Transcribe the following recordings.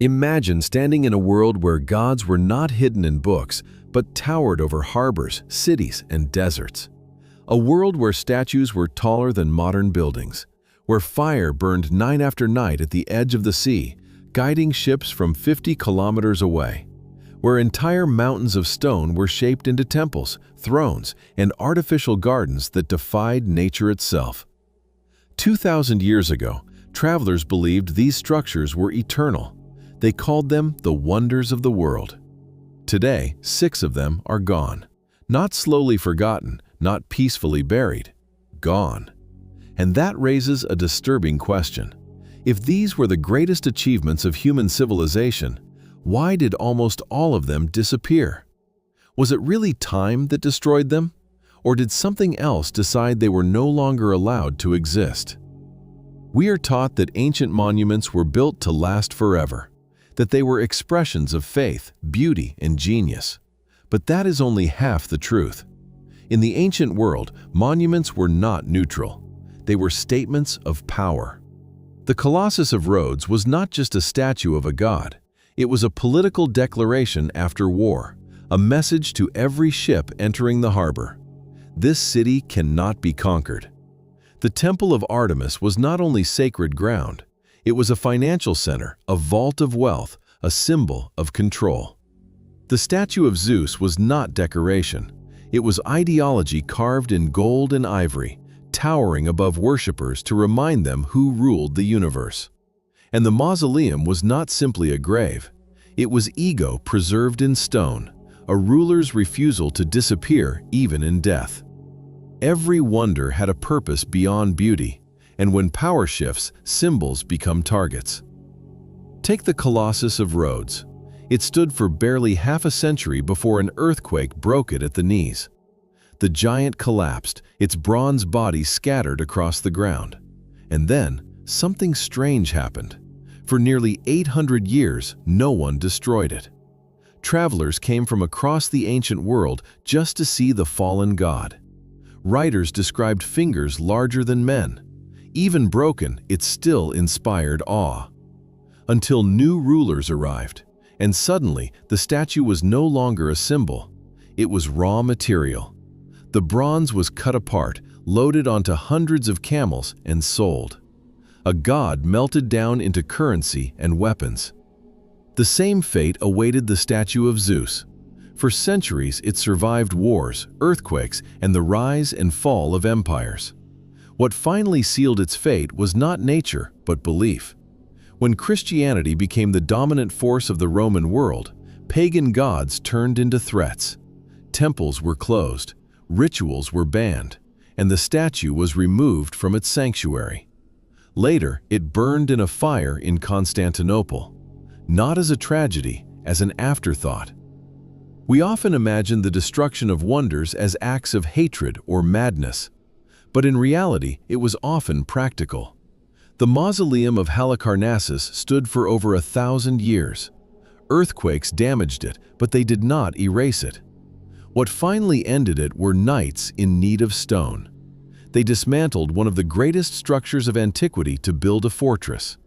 Imagine standing in a world where gods were not hidden in books, but towered over harbors, cities, and deserts. A world where statues were taller than modern buildings, where fire burned night after night at the edge of the sea, guiding ships from 50 kilometers away, where entire mountains of stone were shaped into temples, thrones, and artificial gardens that defied nature itself. 2,000 years ago, travelers believed these structures were eternal. They called them the wonders of the world. Today, 6 of them are gone. Not slowly forgotten, not peacefully buried. Gone. And that raises a disturbing question. If these were the greatest achievements of human civilization, why did almost all of them disappear? Was it really time that destroyed them? Or did something else decide they were no longer allowed to exist? We are taught that ancient monuments were built to last forever, that they were expressions of faith, beauty, and genius. But that is only half the truth. In the ancient world, monuments were not neutral. They were statements of power. The Colossus of Rhodes was not just a statue of a god. It was a political declaration after war, a message to every ship entering the harbor. This city cannot be conquered. The Temple of Artemis was not only sacred ground, it was a financial center, a vault of wealth, a symbol of control. The statue of Zeus was not decoration. It was ideology carved in gold and ivory, towering above worshippers to remind them who ruled the universe. And the mausoleum was not simply a grave. It was ego preserved in stone, a ruler's refusal to disappear even in death. Every wonder had a purpose beyond beauty, and when power shifts, symbols become targets. Take the Colossus of Rhodes. It stood for barely half a century before an earthquake broke it at the knees. The giant collapsed, its bronze body scattered across the ground. And then, something strange happened. For nearly 800 years, no one destroyed it. Travelers came from across the ancient world just to see the fallen god. Writers described fingers larger than men. Even broken, it still inspired awe. Until new rulers arrived, and suddenly the statue was no longer a symbol. It was raw material. The bronze was cut apart, loaded onto hundreds of camels, and sold. A god melted down into currency and weapons. The same fate awaited the statue of Zeus. For centuries, it survived wars, earthquakes, and the rise and fall of empires. What finally sealed its fate was not nature, but belief. When Christianity became the dominant force of the Roman world, pagan gods turned into threats. Temples were closed, rituals were banned, and the statue was removed from its sanctuary. Later, it burned in a fire in Constantinople, not as a tragedy, as an afterthought. We often imagine the destruction of wonders as acts of hatred or madness, but in reality, it was often practical. The mausoleum of Halicarnassus stood for over 1,000 years. Earthquakes damaged it, but they did not erase it. What finally ended it were knights in need of stone. They dismantled one of the greatest structures of antiquity to build a fortress.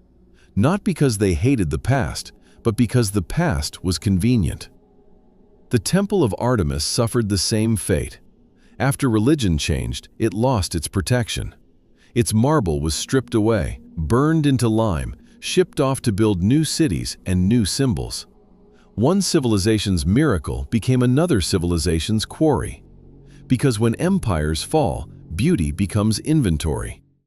Not because they hated the past, but because the past was convenient. The Temple of Artemis suffered the same fate. After religion changed, it lost its protection. Its marble was stripped away, burned into lime, shipped off to build new cities and new symbols. One civilization's miracle became another civilization's quarry. Because when empires fall, beauty becomes inventory.